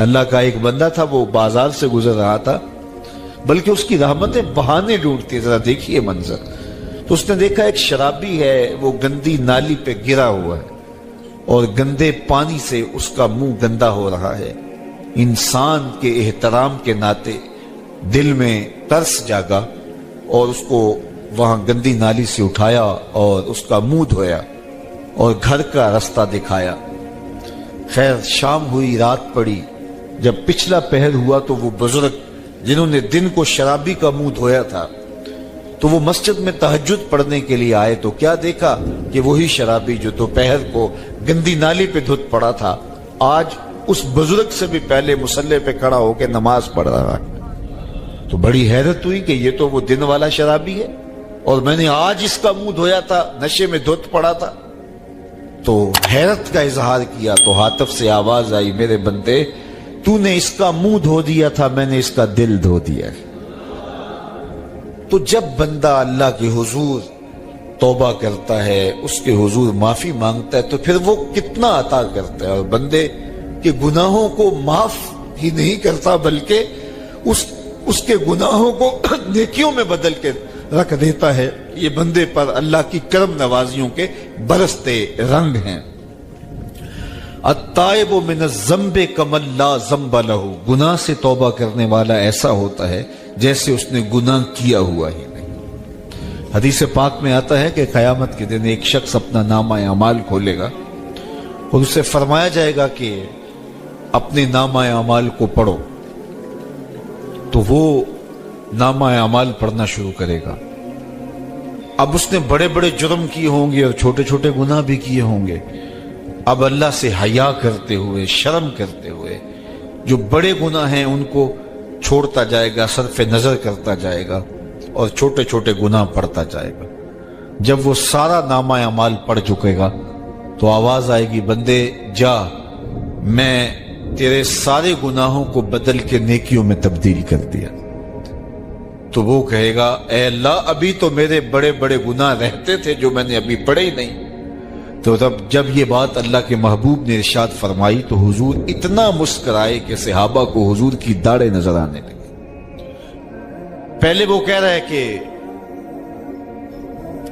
اللہ کا ایک بندہ تھا، وہ بازار سے گزر رہا تھا، بلکہ اس کی رحمتیں بہانے ڈھونڈتی، ذرا دیکھیے منظر۔ تو اس نے دیکھا ایک شرابی ہے، وہ گندی نالی پہ گرا ہوا ہے اور گندے پانی سے اس کا منہ گندا ہو رہا ہے۔ انسان کے احترام کے ناطے دل میں ترس جاگا اور اس کو وہاں گندی نالی سے اٹھایا اور اس کا منہ دھویا اور گھر کا رستہ دکھایا۔ خیر شام ہوئی، رات پڑی، جب پچھلا پہر ہوا تو وہ بزرگ جنہوں نے دن کو شرابی کا منہ دھویا تھا تو وہ مسجد میں تہجد پڑھنے کے لیے آئے، تو کیا دیکھا کہ وہی شرابی جو دوپہر کو گندی نالی پہ دھت پڑا تھا آج اس بزرگ سے بھی پہلے مصلی پہ کھڑا ہو کے نماز پڑھ رہا ہے۔ تو بڑی حیرت ہوئی کہ یہ تو وہ دن والا شرابی ہے اور میں نے آج اس کا منہ دھویا تھا، نشے میں دھت پڑا تھا۔ تو حیرت کا اظہار کیا تو ہاتف سے آواز آئی، میرے بندے تو نے اس کا منہ دھو دیا تھا، میں نے اس کا دل دھو دیا۔ تو جب بندہ اللہ کے حضور توبہ کرتا ہے، اس کے حضور معافی مانگتا ہے، تو پھر وہ کتنا عطا کرتا ہے، اور بندے کے گناہوں کو معاف ہی نہیں کرتا بلکہ اس کے گناہوں کو نیکیوں میں بدل کے رکھ دیتا ہے۔ یہ بندے پر اللہ کی کرم نوازیوں کے برستے رنگ ہیں۔ التائب من الذنب کمن لا ذنب لہ، گناہ سے توبہ کرنے والا ایسا ہوتا ہے جیسے اس نے گناہ کیا ہوا ہی نہیں۔ حدیث پاک میں آتا ہے کہ قیامت کے دن ایک شخص اپنا نامہ اعمال کھولے گا اور اسے فرمایا جائے گا کہ اپنے نامہ اعمال کو پڑھو، تو وہ نامہ اعمال پڑھنا شروع کرے گا۔ اب اس نے بڑے بڑے جرم کیے ہوں گے اور چھوٹے چھوٹے گناہ بھی کیے ہوں گے، اب اللہ سے حیا کرتے ہوئے، شرم کرتے ہوئے جو بڑے گناہ ہیں ان کو چھوڑتا جائے گا، صرف نظر کرتا جائے گا اور چھوٹے چھوٹے گناہ پڑھتا جائے گا۔ جب وہ سارا نامہ اعمال پڑھ چکے گا تو آواز آئے گی، بندے جا، میں تیرے سارے گناہوں کو بدل کے نیکیوں میں تبدیل کر دیا۔ تو وہ کہے گا، اے اللہ ابھی تو میرے بڑے بڑے گناہ رہتے تھے جو میں نے ابھی پڑھے ہی نہیں۔ تو جب یہ بات اللہ کے محبوب نے ارشاد فرمائی تو حضور اتنا مسکرائے کہ صحابہ کو حضور کی داڑھیں نظر آنے لگی۔ پہلے وہ کہہ رہا ہے کہ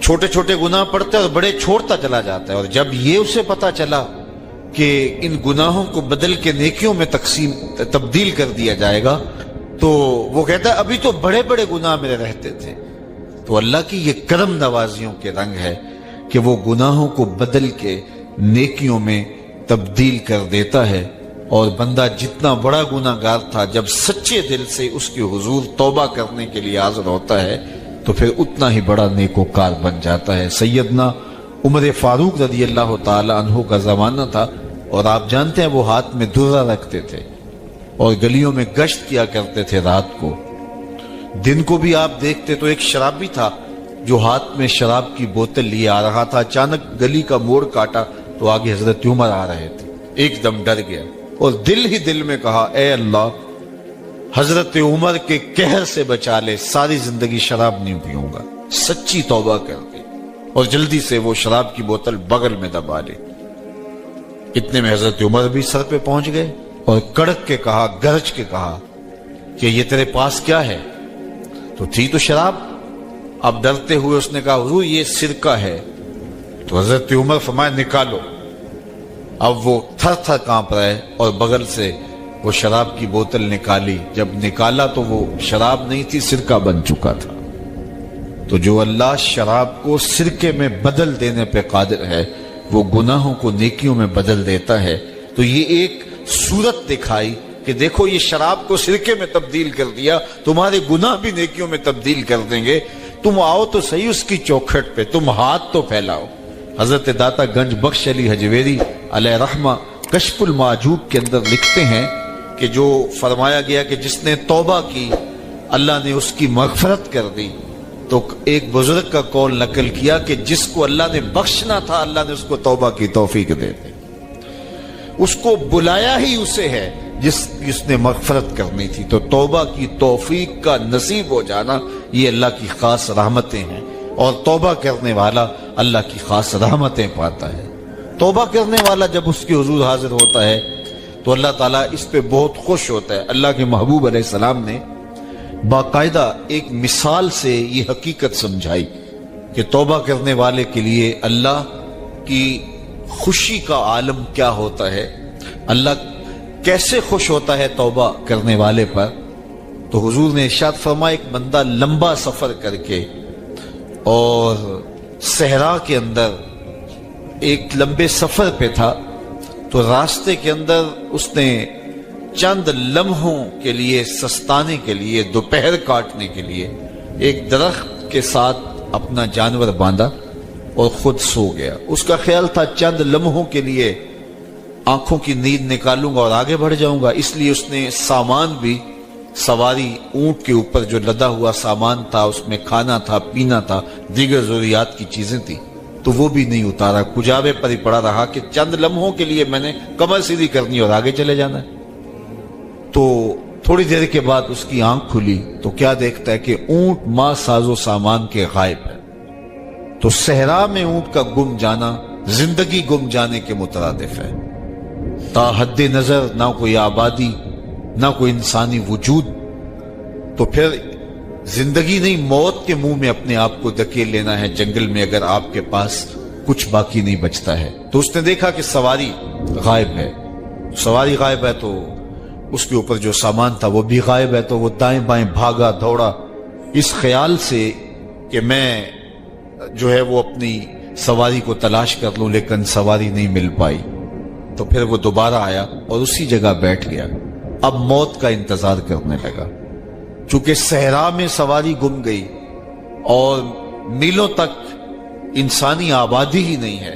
چھوٹے چھوٹے گناہ پڑھتے اور بڑے چھوڑتا چلا جاتا ہے، اور جب یہ اسے پتا چلا کہ ان گناہوں کو بدل کے نیکیوں میں تبدیل کر دیا جائے گا تو وہ کہتا ہے ابھی تو بڑے بڑے گناہ میرے رہتے تھے۔ تو اللہ کی یہ کرم نوازیوں کے رنگ ہے کہ وہ گناہوں کو بدل کے نیکیوں میں تبدیل کر دیتا ہے، اور بندہ جتنا بڑا گناہ گار تھا جب سچے دل سے اس کے حضور توبہ کرنے کے لیے حاضر ہوتا ہے تو پھر اتنا ہی بڑا نیکوکار بن جاتا ہے۔ سیدنا عمر فاروق رضی اللہ تعالی عنہ کا زمانہ تھا، اور آپ جانتے ہیں وہ ہاتھ میں درہ رکھتے تھے اور گلیوں میں گشت کیا کرتے تھے رات کو۔ دن کو بھی آپ دیکھتے تو ایک شرابی تھا جو ہاتھ میں شراب کی بوتل لیے آ رہا تھا، اچانک گلی کا موڑ کاٹا تو آگے حضرت عمر آ رہے تھے، ایک دم ڈر گیا اور دل ہی دل میں کہا، اے اللہ حضرت عمر کے قہر سے بچا لے، ساری زندگی شراب نہیں پیوں گا۔ سچی توبہ کر دی اور جلدی سے وہ شراب کی بوتل بغل میں دبا لی۔ اتنے میں حضرت عمر بھی سر پہ پہنچ گئے اور کڑک کے کہا، گرج کے کہا کہ یہ تیرے پاس کیا ہے؟ تو تھی تو شراب۔ اب ڈرتے ہوئے اس نے کہا، حضور یہ سرکہ ہے۔ تو حضرت عمر فرمایا، نکالو۔ اب وہ تھر تھر کانپ رہے اور بغل سے وہ شراب کی بوتل نکالی۔ جب نکالا تو وہ شراب نہیں تھی، سرکہ بن چکا تھا۔ تو جو اللہ شراب کو سرکے میں بدل دینے پہ قادر ہے، وہ گناہوں کو نیکیوں میں بدل دیتا ہے۔ تو یہ ایک صورت دکھائی کہ دیکھو یہ شراب کو سرکے میں تبدیل کر دیا، تمہارے گناہ بھی نیکیوں میں تبدیل کر دیں گے۔ تم آؤ تو صحیح اس کی چوکھٹ پہ، تم ہاتھ تو پھیلاؤ۔ حضرت داتا گنج بخش علی حجویری علیہ رحمہ کشف المعجوب کے اندر لکھتے ہیں کہ جو فرمایا گیا کہ جس نے توبہ کی اللہ نے اس کی مغفرت کر دی، تو ایک بزرگ کا قول نقل کیا کہ جس کو اللہ نے بخشنا تھا اللہ نے اس کو توبہ کی توفیق دے دی۔ اس کو بلایا ہی اسے ہے جس نے مغفرت کرنی تھی۔ تو توبہ کی توفیق کا نصیب ہو جانا یہ اللہ کی خاص رحمتیں ہیں، اور توبہ کرنے والا اللہ کی خاص رحمتیں پاتا ہے۔ توبہ کرنے والا جب اس کے حضور حاضر ہوتا ہے تو تو اللہ تعالیٰ اس پہ بہت خوش ہوتا ہے۔ اللہ کے محبوب علیہ السلام نے باقاعدہ ایک مثال سے یہ حقیقت سمجھائی کہ توبہ کرنے والے کے لیے اللہ کی خوشی کا عالم کیا ہوتا ہے، اللہ کیسے خوش ہوتا ہے توبہ کرنے والے پر۔ تو حضور نے ارشاد فرمایا ایک بندہ لمبا سفر کر کے اور صحرا کے اندر ایک لمبے سفر پہ تھا، تو راستے کے اندر اس نے چند لمحوں کے لیے سستانے کے لیے، دوپہر کاٹنے کے لیے ایک درخت کے ساتھ اپنا جانور باندھا اور خود سو گیا۔ اس کا خیال تھا چند لمحوں کے لیے آنکھوں کی نیند نکالوں گا اور آگے بڑھ جاؤں گا، اس لیے اس نے سامان بھی، سواری اونٹ کے اوپر جو لدا ہوا سامان تھا، اس میں کھانا تھا، پینا تھا، دیگر ضروریات کی چیزیں تھیں، تو وہ بھی نہیں اتارا، کجاوے پر ہی پڑا رہا کہ چند لمحوں کے لیے میں نے کمر سیدھی کرنی اور آگے چلے جانا ہے۔ تو تھوڑی دیر کے بعد اس کی آنکھ کھلی تو کیا دیکھتا ہے کہ اونٹ ماں ساز و سامان کے غائب ہے۔ تو صحرا میں اونٹ کا گم جانا زندگی گم جانے کے مترادف ہے۔ تا حد نظر نہ کوئی آبادی، نہ کوئی انسانی وجود، تو پھر زندگی نہیں موت کے منہ میں اپنے آپ کو دھکیل لینا ہے جنگل میں، اگر آپ کے پاس کچھ باقی نہیں بچتا ہے۔ تو اس نے دیکھا کہ سواری غائب ہے، سواری غائب ہے تو اس کے اوپر جو سامان تھا وہ بھی غائب ہے، تو وہ دائیں بائیں بھاگا دوڑا اس خیال سے کہ میں جو ہے وہ اپنی سواری کو تلاش کر لوں، لیکن سواری نہیں مل پائی۔ تو پھر وہ دوبارہ آیا اور اسی جگہ بیٹھ گیا، اب موت کا انتظار کرنے لگا۔ چونکہ صحرا میں سواری گم گئی اور میلوں تک انسانی آبادی ہی نہیں ہے،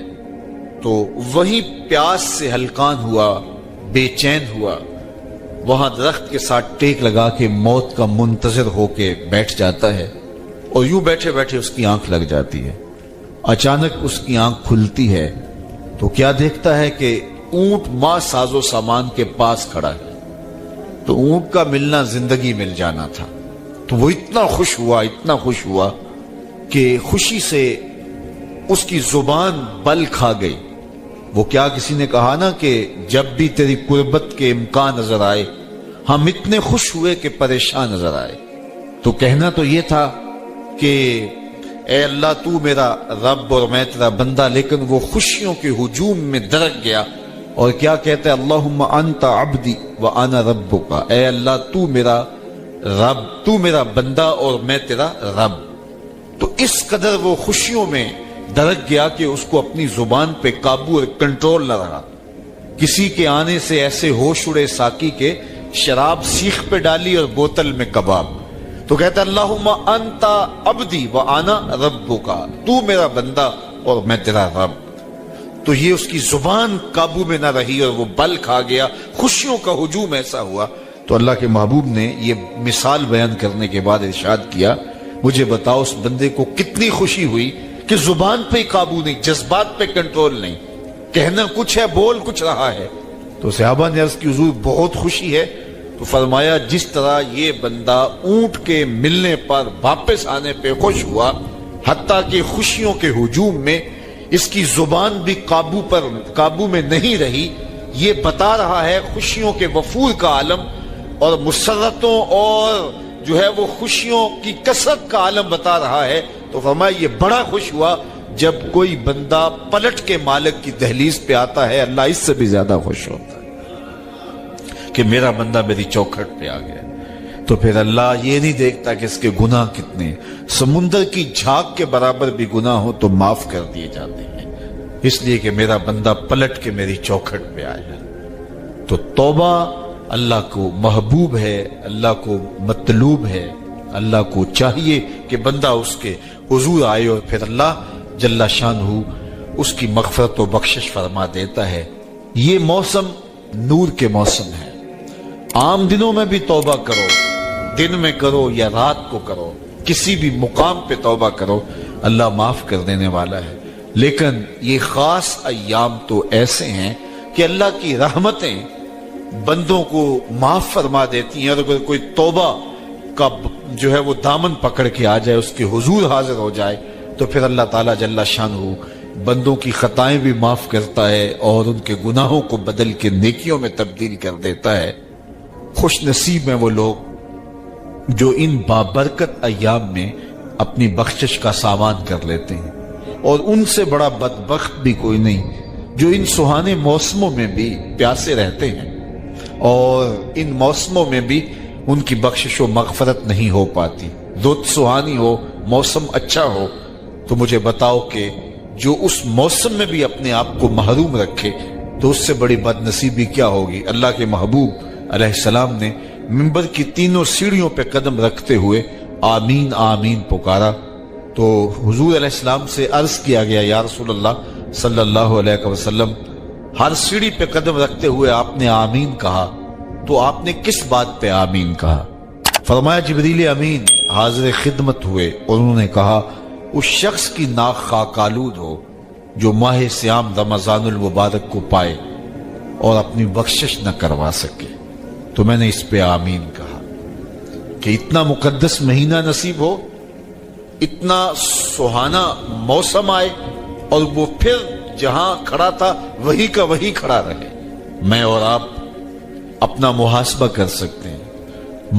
تو وہی پیاس سے ہلکان ہوا، بے چین ہوا، وہاں درخت کے ساتھ ٹیک لگا کے موت کا منتظر ہو کے بیٹھ جاتا ہے، اور یوں بیٹھے بیٹھے اس کی آنکھ لگ جاتی ہے۔ اچانک اس کی آنکھ کھلتی ہے تو کیا دیکھتا ہے کہ اونٹ ماں ساز و سامان کے پاس کھڑا ہے۔ تو اونٹ کا ملنا زندگی مل جانا تھا، تو وہ اتنا خوش ہوا کہ خوشی سے اس کی زبان بل کھا گئی۔ وہ کیا کسی نے کہا نا کہ جب بھی تیری قربت کے امکان نظر آئے ہم اتنے خوش ہوئے کہ پریشان نظر آئے۔ تو کہنا تو یہ تھا کہ اے اللہ تو میرا رب اور میں تیرا بندہ، لیکن وہ خوشیوں کے ہجوم میں درک گیا اور کیا کہتے ہیں، اللہم انت عبدی وانا ربک، اے اللہ تو میرا رب، تو میرا بندہ اور میں تیرا رب۔ تو اس قدر وہ خوشیوں میں درک گیا کہ اس کو اپنی زبان پہ قابو اور کنٹرول نہ رہا۔ کسی کے آنے سے ایسے ہوش اڑے ساقی کے، شراب سیخ پہ ڈالی اور بوتل میں کباب۔ تو کہتا ہے اللہم انت عبدی وانا ربک، تو میرا بندہ اور میں تیرا رب۔ تو یہ اس کی زبان قابو میں نہ رہی اور وہ بل کھا گیا، خوشیوں کا ہجوم ایسا ہوا۔ تو اللہ کے محبوب نے یہ مثال بیان کرنے کے بعد ارشاد کیا، مجھے بتاؤ اس بندے کو کتنی خوشی ہوئی کہ زبان پہ ہی قابو نہیں، جذبات پہ کنٹرول نہیں، کہنا کچھ ہے بول کچھ رہا ہے۔ تو صحابہ نے عرض کی حضور بہت خوشی ہے، تو فرمایا جس طرح یہ بندہ اونٹ کے ملنے پر واپس آنے پہ خوش ہوا، حتیٰ کہ خوشیوں کے ہجوم میں اس کی زبان بھی قابو میں نہیں رہی، یہ بتا رہا ہے خوشیوں کے وفور کا عالم اور مسرتوں اور جو ہے وہ خوشیوں کی کثرت کا عالم بتا رہا ہے۔ تو فرمایا یہ بڑا خوش ہوا جب کوئی بندہ پلٹ کے مالک کی دہلیز پہ آتا ہے، اللہ اس سے بھی زیادہ خوش ہوتا ہے کہ میرا بندہ میری چوکھٹ پہ آ گیا۔ تو پھر اللہ یہ نہیں دیکھتا کہ اس کے گناہ کتنے، سمندر کی جھاگ کے برابر بھی گناہ ہو تو معاف کر دیے جاتے ہیں، اس لیے کہ میرا بندہ پلٹ کے میری چوکھٹ پہ آیا۔ تو توبہ اللہ کو محبوب ہے، اللہ کو مطلوب ہے، اللہ کو چاہیے کہ بندہ اس کے حضور آئے، اور پھر اللہ جل شانہ اس کی مغفرت و بخشش فرما دیتا ہے۔ یہ موسم نور کے موسم ہے، عام دنوں میں بھی توبہ کرو، دن میں کرو یا رات کو کرو، کسی بھی مقام پہ توبہ کرو، اللہ معاف کر دینے والا ہے۔ لیکن یہ خاص ایام تو ایسے ہیں کہ اللہ کی رحمتیں بندوں کو معاف فرما دیتی ہیں، اور اگر کوئی توبہ کا جو ہے وہ دامن پکڑ کے آ جائے، اس کے حضور حاضر ہو جائے، تو پھر اللہ تعالیٰ جل شانہ بندوں کی خطائیں بھی معاف کرتا ہے اور ان کے گناہوں کو بدل کے نیکیوں میں تبدیل کر دیتا ہے۔ خوش نصیب ہیں وہ لوگ جو ان بابرکت ایام میں اپنی بخشش کا سامان کر لیتے ہیں، اور ان سے بڑا بدبخت بھی کوئی نہیں جو ان سہانے موسموں میں بھی پیاسے رہتے ہیں اور ان موسموں میں بھی ان کی بخشش و مغفرت نہیں ہو پاتی۔ رت سہانی ہو، موسم اچھا ہو، تو مجھے بتاؤ کہ جو اس موسم میں بھی اپنے آپ کو محروم رکھے تو اس سے بڑی بد نصیبی کیا ہوگی۔ اللہ کے محبوب علیہ السلام نے منبر کی تینوں سیڑھیوں پہ قدم رکھتے ہوئے آمین آمین پکارا، تو حضور علیہ السلام سے عرض کیا گیا یا رسول اللہ صلی اللہ علیہ وسلم، ہر سیڑھی پہ قدم رکھتے ہوئے آپ نے آمین کہا، تو آپ نے کس بات پہ آمین کہا؟ فرمایا جبریل امین حاضر خدمت ہوئے اور انہوں نے کہا اس شخص کی ناک خاک آلود ہو جو ماہ صیام رمضان المبارک کو پائے اور اپنی بخشش نہ کروا سکے۔ تو میں نے اس پہ آمین کہا کہ اتنا مقدس مہینہ نصیب ہو، اتنا سہانا موسم آئے اور وہ پھر جہاں کھڑا تھا وہی کا وہی کھڑا رہے۔ میں اور آپ اپنا محاسبہ کر سکتے ہیں۔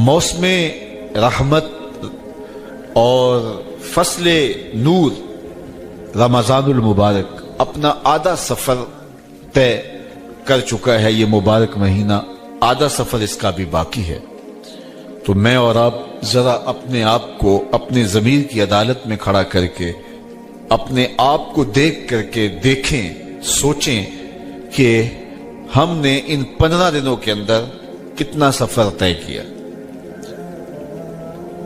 موسم رحمت اور فصل نور رمضان المبارک اپنا آدھا سفر طے کر چکا ہے، یہ مبارک مہینہ آدھا سفر اس کا بھی باقی ہے۔ تو میں اور آپ ذرا اپنے آپ کو اپنے ضمیر کی عدالت میں کھڑا کر کے اپنے آپ کو دیکھ کر کے دیکھیں، سوچیں کہ ہم نے ان 15 دنوں کے اندر کتنا سفر طے کیا۔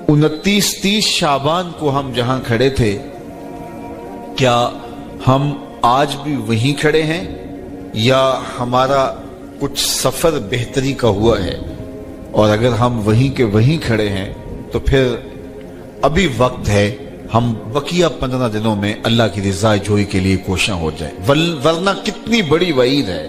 29-30 شعبان کو ہم جہاں کھڑے تھے، کیا ہم آج بھی وہیں کھڑے ہیں یا ہمارا کچھ سفر بہتری کا ہوا ہے؟ اور اگر ہم وہیں کے وہیں کھڑے ہیں تو پھر ابھی وقت ہے ہم بقیہ 15 دنوں میں اللہ کی رضا جوئی کے لیے کوشاں ہو جائیں، ورنہ کتنی بڑی وعید ہے۔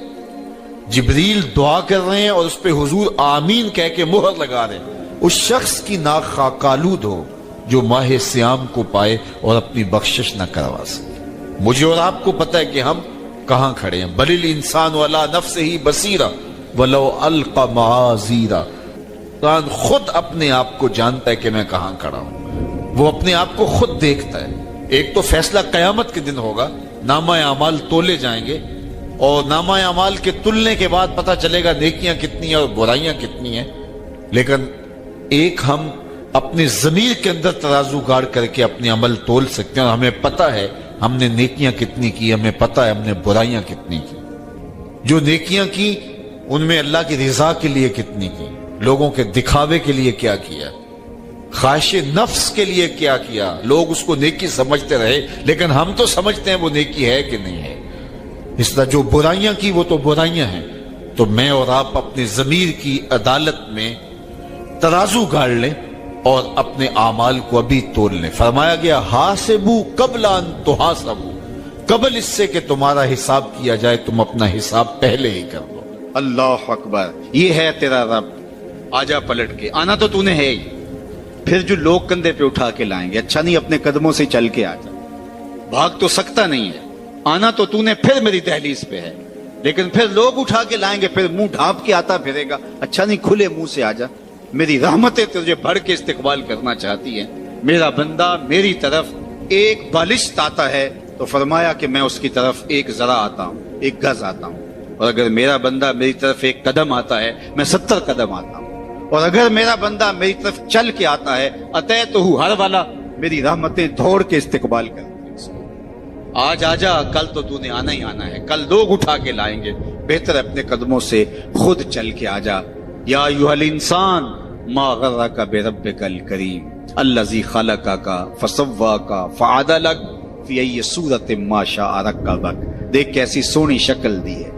جبریل دعا کر رہے ہیں اور اس پہ حضور آمین کہہ کے مہر لگا رہے ہیں، اس شخص کی ناک خاک آلود ہو جو ماہ صیام کو پائے اور اپنی بخشش نہ کروا سکے۔ مجھے اور آپ کو پتہ ہے کہ ہم کہاں کھڑے ہیں۔ بل الانسان علی نفسہ بصیرہ ولو القی معاذیرہ، انسان خود اپنے آپ کو جانتا ہے کہ میں کہاں کھڑا ہوں، وہ اپنے آپ کو خود دیکھتا ہے۔ ایک تو فیصلہ قیامت کے دن ہوگا، نامہ اعمال تولے جائیں گے اور نامہ اعمال کے تلنے کے بعد پتہ چلے گا نیکیاں کتنی ہیں اور برائیاں کتنی ہیں۔ لیکن ایک ہم اپنے ضمیر کے اندر ترازو گاڑ کر کے اپنے عمل تول سکتے ہیں اور ہمیں پتہ ہے ہم نے نیکیاں کتنی کی، ہمیں پتہ ہے ہم نے برائیاں کتنی کی۔ جو نیکیاں کی ان میں اللہ کی رضا کے لیے کتنی کی، لوگوں کے دکھاوے کے لیے کیا کیا، خواہش نفس کے لیے کیا کیا۔ لوگ اس کو نیکی سمجھتے رہے لیکن ہم تو سمجھتے ہیں وہ نیکی ہے کہ نہیں ہے۔ اس طرح جو برائیاں کی وہ تو برائیاں ہیں۔ تو میں اور آپ اپنے ضمیر کی عدالت میں ترازو گاڑ لیں اور اپنے اعمال کو ابھی تول لیں۔ فرمایا گیا حاسبو قبل ان تحاسبو، قبل اس سے کہ تمہارا حساب کیا جائے تم اپنا حساب پہلے ہی کر دو۔ اللہ اکبر، یہ ہے تیرا رب، آجا پلٹ کے، آنا تو تو نے ہے ہی، پھر جو لوگ کندھے پہ اٹھا کے لائیں گے، اچھا نہیں اپنے قدموں سے چل کے آجا، بھاگ تو سکتا نہیں ہے، آنا تو تو نے پھر میری دہلیز پہ ہے، لیکن پھر لوگ اٹھا کے لائیں گے، پھر منہ ڈھانپ کے آتا پھرے گا، اچھا نہیں کھلے منہ سے آجا، میری رحمتیں تجھے بڑھ کے استقبال کرنا چاہتی ہیں۔ میرا بندہ میری طرف ایک بالشت آتا ہے تو فرمایا کہ میں اس کی طرف ایک ذرا آتا ہوں، ایک گز آتا ہوں، اور اگر میرا بندہ میری طرف ایک قدم آتا ہے میں 70 قدم آتا ہوں، اور اگر میرا بندہ میری طرف چل کے آتا ہے اتیتہ ہر والا، میری رحمتیں دوڑ کے استقبال کرتی ہیں اس کو۔ آج آجا، کل تو تو نے آنا ہی آنا ہے، کل لوگ اٹھا کے لائیں گے، بہتر اپنے قدموں سے خود چل کے آجا۔ یا ایھا الانسان ما غرک بربک الکریم الذی خلقک فسواک فعدلک فی ای صورت ما شاء رکبک۔ دیکھ کیسی سونی شکل دی ہے،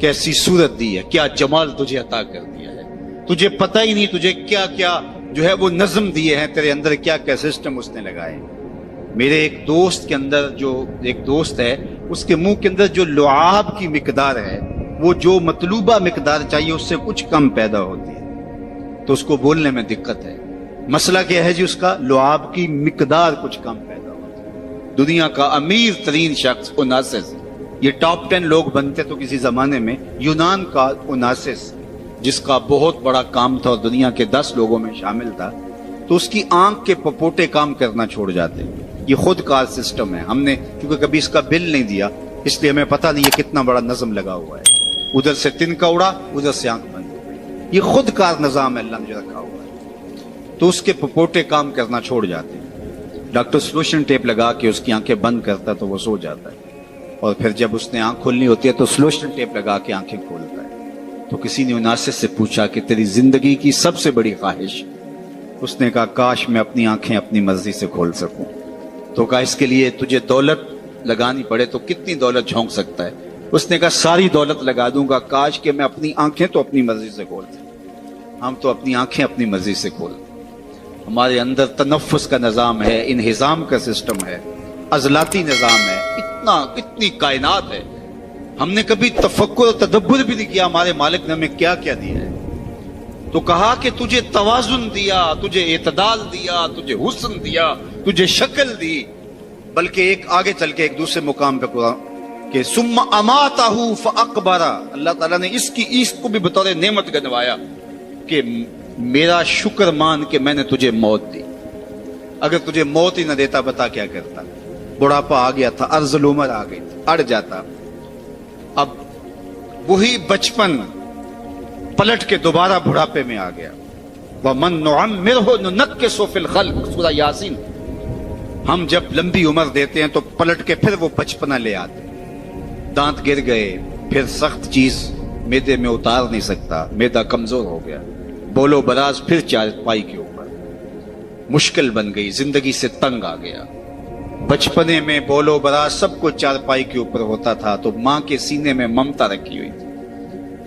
کیسی صورت دی ہے، کیا جمال تجھے عطا کر دیا ہے، تجھے پتہ ہی نہیں تجھے کیا کیا جو ہے وہ نظم دیے ہیں تیرے اندر، کیا کیا سسٹم اس نے لگائے۔ میرے ایک دوست کے اندر، جو ایک دوست ہے، اس کے منہ کے اندر جو لعاب کی مقدار ہے، وہ جو مطلوبہ مقدار چاہیے اس سے کچھ کم پیدا ہوتی ہے، تو اس کو بولنے میں دقت ہے۔ مسئلہ کیا ہے جی؟ اس کا لعاب کی مقدار کچھ کم پیدا ہوتی ہے۔ دنیا کا امیر ترین شخص اوناسس، یہ ٹاپ 10 لوگ بنتے تو کسی زمانے میں یونان کا اوناسس، جس کا بہت بڑا کام تھا اور دنیا کے 10 لوگوں میں شامل تھا، تو اس کی آنکھ کے پپوٹے کام کرنا چھوڑ جاتے ہیں۔ یہ خود کار سسٹم ہے، ہم نے کیونکہ کبھی اس کا بل نہیں دیا اس لیے ہمیں پتہ نہیں یہ کتنا بڑا نظم لگا ہوا ہے، ادھر سے تنکا اڑا ادھر سے آنکھ بند ہو گئی، یہ خود کار نظام ہے اللہ نے جو رکھا ہوا ہے، تو اس کے پپوٹے کام کرنا چھوڑ جاتے ہیں۔ ڈاکٹر سلوشن ٹیپ لگا کے اس کی آنکھیں بند کرتا تو وہ سو جاتا ہے، اور پھر جب اس نے آنکھ کھولنی ہوتی ہے تو سلوشن ٹیپ لگا کے آنکھیں کھولتا ہے۔ تو کسی نے اوناسس سے پوچھا کہ تیری زندگی کی سب سے بڑی خواہش؟ اس نے کہا کاش میں اپنی آنکھیں اپنی مرضی سے کھول سکوں۔ تو کہا اس کے لیے تجھے دولت لگانی پڑے تو کتنی دولت جھونک سکتا ہے؟ اس نے کہا ساری دولت لگا دوں گا، کاش کہ میں اپنی آنکھیں تو اپنی مرضی سے کھول سکوں۔ ہم تو اپنی آنکھیں اپنی مرضی سے کھول، ہمارے اندر تنفس کا نظام ہے، انہضام کا سسٹم ہے، عضلاتی نظام ہے، اتنی کائنات ہے، ہم نے کبھی تفکر اور تدبر بھی نہیں کیا ہمارے مالک نے ہمیں کیا کیا دیا ہے۔ تو کہا کہ تجھے توازن دیا، تجھے اعتدال دیا، تجھے حسن دیا، تجھے شکل دی، بلکہ ایک آگے چل کے ایک دوسرے مقام پہ قرآن کہ ثم اماتہ فاقبرہ، اللہ تعالیٰ نے اس کو بھی بطور نعمت گنوایا کہ میرا شکر مان کہ میں نے تجھے موت دی، اگر تجھے موت ہی نہ دیتا بتا کیا کرتا؟ بڑھاپا آ گیا تھا، ارذل العمر آ گئی تھی، اڑ جاتا۔ اب وہی بچپن پلٹ کے دوبارہ بڑھاپے میں آ گیا۔ وَمَن نُعَمِّرْهُ نُنَكِّسُ فِي الْخَلْقِ، سورہ یاسین۔ ہم جب لمبی عمر دیتے ہیں تو پلٹ کے پھر وہ بچپنا لے آتے ہیں، دانت گر گئے، پھر سخت چیز میدے میں اتار نہیں سکتا، میدا کمزور ہو گیا، بولو براز پھر چارپائی کے اوپر، مشکل بن گئی، زندگی سے تنگ آ گیا۔ بچپنے میں بولو براز سب کو چارپائی کے اوپر ہوتا تھا تو ماں کے سینے میں ممتا رکھی ہوئی تھی،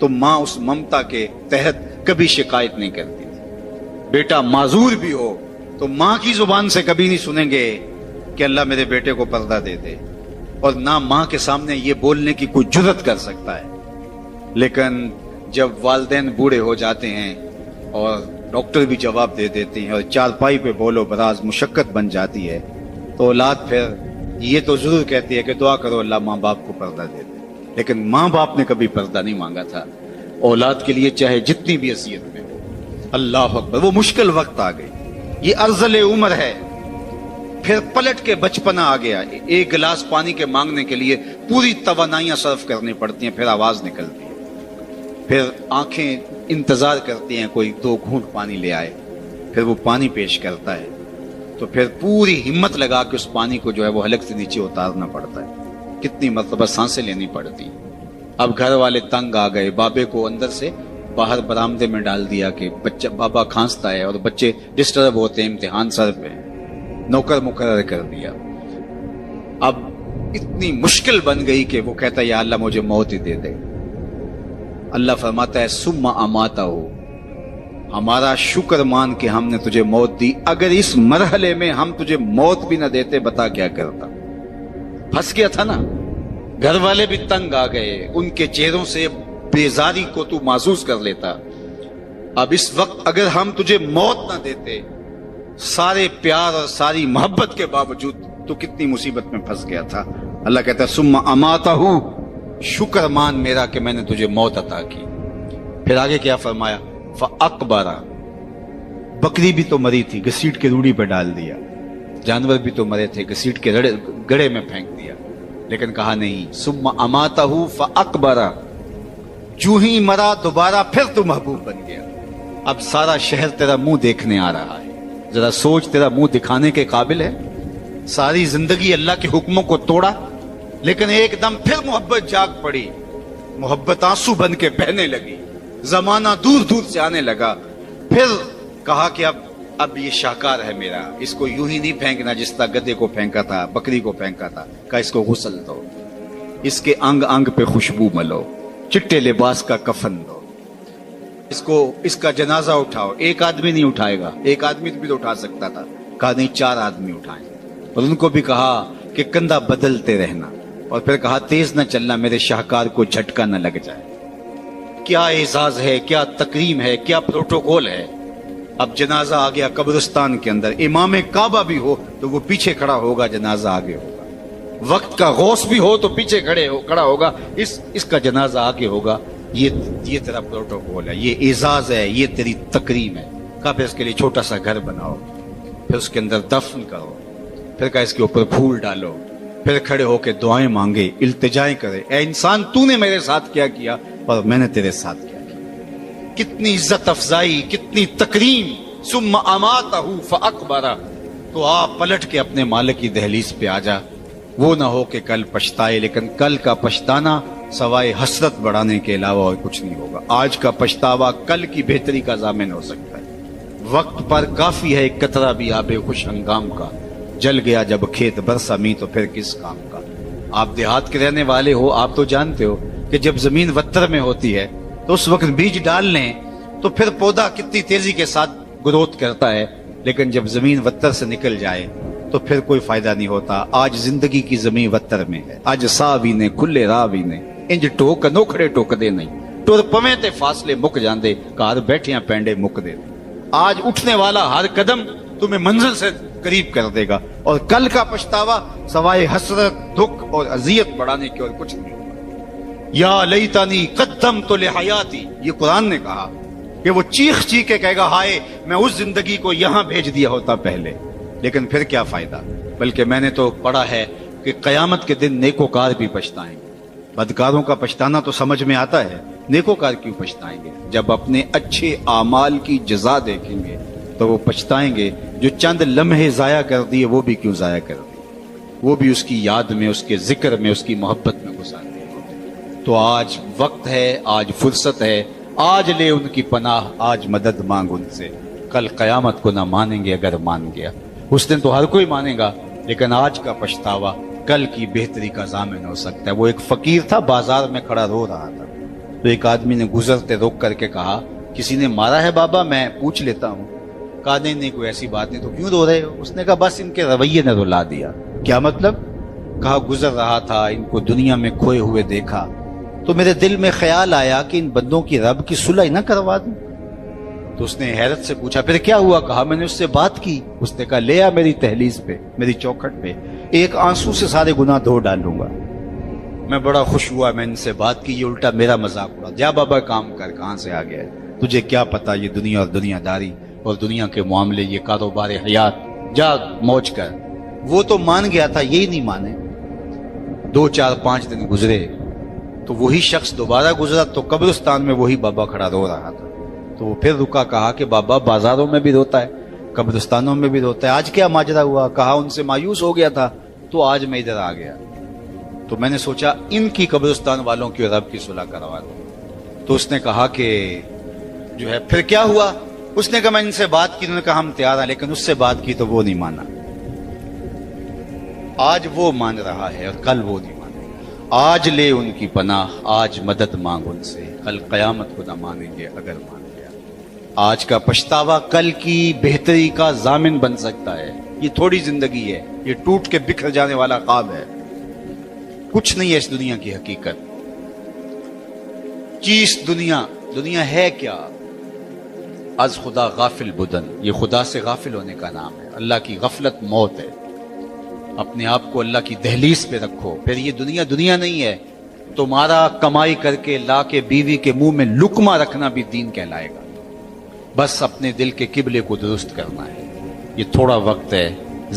تو ماں اس ممتا کے تحت کبھی شکایت نہیں کرتی تھی۔ بیٹا معذور بھی ہو تو ماں کی زبان سے کبھی نہیں سنیں گے کہ اللہ میرے بیٹے کو پردہ دے دے، اور نہ ماں کے سامنے یہ بولنے کی کوئی جرت کر سکتا ہے۔ لیکن جب والدین بوڑھے ہو جاتے ہیں اور ڈاکٹر بھی جواب دے دیتے ہیں اور چارپائی پہ بولو براز مشقت بن جاتی ہے، تو اولاد پھر یہ تو ضرور کہتی ہے کہ دعا کرو اللہ ماں باپ کو پردہ دے دے، لیکن ماں باپ نے کبھی پردہ نہیں مانگا تھا اولاد کے لیے، چاہے جتنی بھی اذیت میں ہو۔ اللہ اکبر، وہ مشکل وقت آ گئی، یہ ارذل عمر ہے۔ پھر پلٹ کے بچپنا آ گیا، ایک گلاس پانی کے مانگنے کے لیے پوری توانائیاں صرف کرنی پڑتی ہیں، پھر آواز نکلتی ہے، پھر آنکھیں انتظار کرتی ہیں کوئی 2 گھونٹ پانی لے آئے، پھر وہ پانی پیش کرتا ہے، تو پھر پوری ہمت لگا کے اس پانی کو جو ہے وہ حلق سے نیچے اتارنا پڑتا ہے، کتنی مرتبہ سانسیں لینی پڑتی۔ اب گھر والے تنگ آ گئے، بابے کو اندر سے باہر برآمدے میں ڈال دیا کہ بچہ بابا کھانستا ہے اور بچے ڈسٹرب ہوتے ہیں، امتحان سر پہ، نوکر مقرر کر دیا۔ اب اتنی مشکل بن گئی کہ وہ کہتا ہے یا اللہ مجھے موت ہی دے دے۔ اللہ فرماتا ہے ثم اماتہ، ہمارا شکر مان کہ ہم نے تجھے موت دی، اگر اس مرحلے میں ہم تجھے موت بھی نہ دیتے بتا کیا کرتا؟ پھنس گیا تھا نا، گھر والے بھی تنگ آ گئے، ان کے چہروں سے بیزاری کو تو محسوس کر لیتا۔ اب اس وقت اگر ہم تجھے موت نہ دیتے، سارے پیار اور ساری محبت کے باوجود تو کتنی مصیبت میں پھنس گیا تھا۔ اللہ کہتا ہے ثم اماتہ، شکر مان میرا کہ میں نے تجھے موت عطا کی۔ پھر آگے کیا فرمایا؟ فاقبرہ، بکری بھی تو مری تھی، گھسیٹ کے روڑی پہ ڈال دیا، جانور بھی تو مرے تھے، گھسیٹ کے گڑھے میں پھینک دیا، لیکن کہا نہیں ثم اماتہ فاقبرہ، جو ہی مرا دوبارہ پھر تو محبوب بن گیا۔ اب سارا شہر تیرا منہ دیکھنے آ رہا ہے، ذرا سوچ، تیرا منہ دکھانے کے قابل ہے؟ ساری زندگی اللہ کے حکموں کو توڑا، لیکن ایک دم پھر محبت جاگ پڑی، محبت آنسو بن کے بہنے لگی، زمانہ دور دور سے آنے لگا۔ پھر کہا کہ اب یہ شاہکار ہے میرا، اس کو یوں ہی نہیں پھینکنا جس طرح گدھے کو پھینکا تھا، بکری کو پھینکا تھا، کہا اس کو غسل دو، اس کے انگ انگ پہ خوشبو ملو، چٹے لباس کا کفن دو، اس کا جنازہ اٹھاؤ۔ ایک آدمی نہیں اٹھائے گا، ایک آدمی بھی تو اٹھا سکتا تھا، کہا نہیں 4 آدمی اٹھائیں، اور ان کو بھی کہا کہ کندھا بدلتے رہنا، اور پھر کہا تیز نہ چلنا میرے شاہکار کو جھٹکا نہ لگ جائے۔ کیا اعزاز ہے، کیا تکریم ہے، کیا پروٹوکول ہے۔ اب جنازہ آ گیا قبرستان کے اندر، امام کعبہ بھی ہو تو وہ پیچھے کھڑا ہوگا، جنازہ آگے ہوگا۔ وقت کا غوث بھی ہو تو پیچھے کھڑا ہوگا، اس کا جنازہ آگے ہوگا، یہ تیرا پروٹوکول ہے، یہ اعزاز ہے، یہ تیری تکریم ہے۔ کہا پھر اس کے لیے چھوٹا سا گھر بناؤ، پھر اس کے اندر دفن کرو، پھر کہا اس کے اوپر پھول ڈالو، پھر کھڑے ہو کے دعائیں مانگے، التجائیں کرے، اے انسان تو نے میرے ساتھ کیا کیا اور میں نے تیرے ساتھ کیا کیا۔ کتنی عزت افزائی، کتنی تکریم۔ ثم اماتہ فاقبرہ، تو آپ پلٹ کے اپنے مالک کی دہلیز پہ آ جا، وہ نہ ہو کہ کل پچھتائے، لیکن کل کا پچھتانا سوائے حسرت بڑھانے کے علاوہ اور کچھ نہیں ہوگا۔ آج کا پچھتاوا کل کی بہتری کا ضامن ہو سکتا ہے۔ وقت پر کافی ہے ایک قطرہ بھی آب خوش ہنگام کا، جل گیا جب کھیت برسا می تو پھر کس کام کا۔ آپ دیہات کے رہنے والے ہو، آپ تو جانتے ہو کہ جب زمین وتر میں ہوتی ہے تو اس وقت بیج ڈال لیں تو پھر پودا کتنی تیزی کے ساتھ گروتھ کرتا ہے، لیکن جب زمین وتر سے نکل جائے تو پھر کوئی فائدہ نہیں ہوتا۔ آج زندگی کی زمین وتر میں ہے، اج سا بھی نے کھلے راہ بھی نے، انج ٹوک نوکھڑے ٹوک دے نہیں، ٹر پویں تے فاصلے مک جاندے، گھر بیٹھیاں پینڈے مک دے۔ آج اٹھنے والا ہر قدم تمہیں منزل سے قریب کر دے گا، اور کل کا پچھتاوا سوائے حسرت، دکھ اور اذیت بڑھانے کے اور کچھ نہیں ہوگا۔ یا لیتنی قدمت لحیاتی، یہ قرآن نے کہا کہ وہ چیخ کے کہے گا ہائے میں اس زندگی کو یہاں بھیج دیا ہوتا پہلے، لیکن پھر کیا فائدہ۔ بلکہ میں نے تو پڑھا ہے کہ قیامت کے دن نیکوکار بھی پچھتائیں گے۔ بدکاروں کا پچھتانا تو سمجھ میں آتا ہے، نیکوکار کیوں پچھتائیں گے؟ جب اپنے اچھے اعمال کی جزا دیکھیں گے تو وہ پچھتائیں گے، جو چند لمحے ضائع کر دیے وہ بھی کیوں ضائع کر دیے، وہ بھی اس کی یاد میں، اس کے ذکر میں، اس کی محبت میں گزار دیے۔ تو آج وقت ہے، آج فرصت ہے، آج لے ان کی پناہ، آج مدد مانگ ان سے، کل قیامت کو نہ مانیں گے اگر مان گیا۔ اس دن تو ہر کوئی مانے گا، لیکن آج کا پچھتاوا کل کی بہتری کا ضامن ہو سکتا ہے۔ وہ ایک فقیر تھا، بازار میں کھڑا رو رہا تھا، تو ایک آدمی نے گزرتے روک کر کے کہا کسی نے مارا ہے بابا؟ میں پوچھ لیتا ہوں۔ کہا نہیں کوئی ایسی بات نہیں، تو کیوں رو رہے ہو؟ اس نے کہا بس ان کے رویے نے رلا دیا۔ کیا مطلب؟ کہا گزر رہا تھا، ان کو دنیا میں کھوئے ہوئے دیکھا تو میرے دل میں خیال آیا کہ ان بندوں کی رب کی صلح نہ کروا دوں۔ تو اس نے حیرت سے پوچھا پھر کیا ہوا؟ کہا میں نے اس سے بات کی، اس نے کہا لے آ میری دہلیز پہ، میری چوکھٹ پہ، ایک آنسو سے سارے گناہ دھو ڈالوں گا۔ میں بڑا خوش ہوا، میں ان سے بات کی، یہ الٹا میرا مذاق اڑا۔ جا بابا کام کر، کہاں سے آ گیا ہے تجھے کیا پتا یہ دنیا اور دنیا داری اور دنیا کے معاملے، یہ کاروبار حیات، جا موج کر۔ وہ تو مان گیا تھا، یہی نہیں مانے۔ 2 4 5 دن گزرے تو وہی شخص دوبارہ گزرا تو قبرستان میں وہی بابا کھڑا رو رہا تھا۔ تو وہ پھر رکا، کہا کہ بابا بازاروں میں بھی روتا ہے، قبرستانوں میں بھی روتا ہے، آج کیا ماجرا ہوا؟ کہا ان سے مایوس ہو گیا تھا تو آج میں ادھر آ گیا، تو میں نے سوچا ان کی قبرستان والوں کی رب کی صلح کروا دوں۔ تو اس نے کہا کہ جو ہے پھر کیا ہوا؟ اس نے کہا میں ان سے بات کی، انہوں نے کہا ہم تیار ہیں، لیکن اس سے بات کی تو وہ نہیں مانا۔ آج وہ مان رہا ہے اور کل وہ نہیں مانے گا۔ آج لے ان کی پناہ، آج مدد مانگ ان سے، کل قیامت کو نہ مانیں گے اگر مان گیا۔ آج کا پچھتاوا کل کی بہتری کا ضامن بن سکتا ہے۔ یہ تھوڑی زندگی ہے، یہ ٹوٹ کے بکھر جانے والا خواب ہے، کچھ نہیں ہے اس دنیا کی حقیقت۔ چیز دنیا ہے کیا؟ از خدا غافل بدن، یہ خدا سے غافل ہونے کا نام ہے۔ اللہ کی غفلت موت ہے۔ اپنے آپ کو اللہ کی دہلیز پہ رکھو، پھر یہ دنیا نہیں ہے۔ تمہارا کمائی کر کے لا کے بیوی کے منہ میں لقمہ رکھنا بھی دین کہلائے گا۔ بس اپنے دل کے قبلے کو درست کرنا ہے۔ یہ تھوڑا وقت ہے،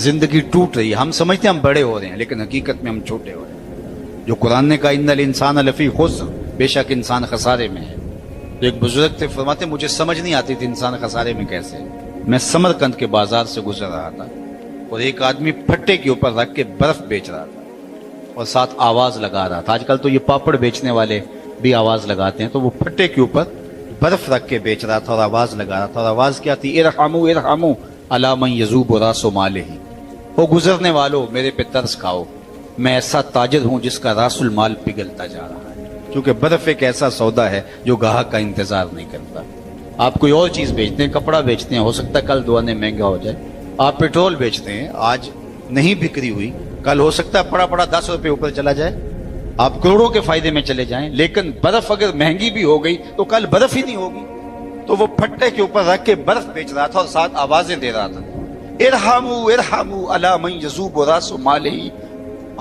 زندگی ٹوٹ رہی ہے، ہم سمجھتے ہیں ہم بڑے ہو رہے ہیں، لیکن حقیقت میں ہم چھوٹے ہو رہے ہیں۔ جو قرآن نے کہا ان الانسان لفی خسر، بے شک انسان خسارے میں ہے۔ تو ایک بزرگ تھے، فرماتے مجھے سمجھ نہیں آتی تھی انسان خسارے میں کیسے۔ میں سمرقند کے بازار سے گزر رہا تھا اور ایک آدمی پھٹے کے اوپر رکھ کے برف بیچ رہا تھا اور ساتھ آواز لگا رہا تھا۔ آج کل تو یہ پاپڑ بیچنے والے بھی آواز لگاتے ہیں، تو وہ پھٹے کے اوپر برف رکھ کے بیچ رہا تھا اور آواز لگا رہا تھا، اور آواز کیا تھی؟ ارحموا ارحموا علی من یذوب راس مالہ، وہ گزرنے والوں میرے پہ ترس کھاؤ، میں ایسا تاجر ہوں جس کا راس المال پگھلتا جا رہا ہے۔ کیونکہ برف ایک ایسا سودا ہے جو گاہک کا انتظار نہیں کرتا۔ آپ کوئی اور چیز بیچتے ہیں، کپڑا بیچتے ہیں، ہو سکتا ہے کل دعانے مہنگا ہو جائے۔ آپ پیٹرول بیچتے ہیں، آج نہیں بکری ہوئی، کل ہو سکتا ہے پڑا 10 روپے اوپر چلا جائے، آپ کروڑوں کے فائدے میں چلے جائیں۔ لیکن برف اگر مہنگی بھی ہو گئی تو کل برف ہی نہیں ہوگی۔ تو وہ پھٹے کے اوپر رکھ کے برف بیچ رہا تھا اور ساتھ آوازیں دے رہا تھا، ارحموا ارحموا علی من یذوب راس مالہ،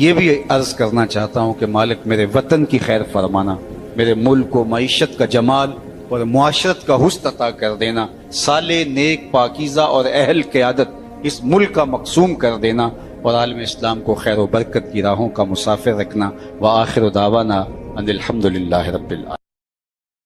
یہ بھی عرض کرنا چاہتا ہوں کہ مالک میرے وطن کی خیر فرمانا، میرے ملک کو معیشت کا جمال اور معاشرت کا حسن عطا کر دینا، صالح نیک پاکیزہ اور اہل قیادت اس ملک کا مقسوم کر دینا، اور عالم اسلام کو خیر و برکت کی راہوں کا مسافر رکھنا۔ وآخر دعوانا ان الحمدللہ رب العالمین۔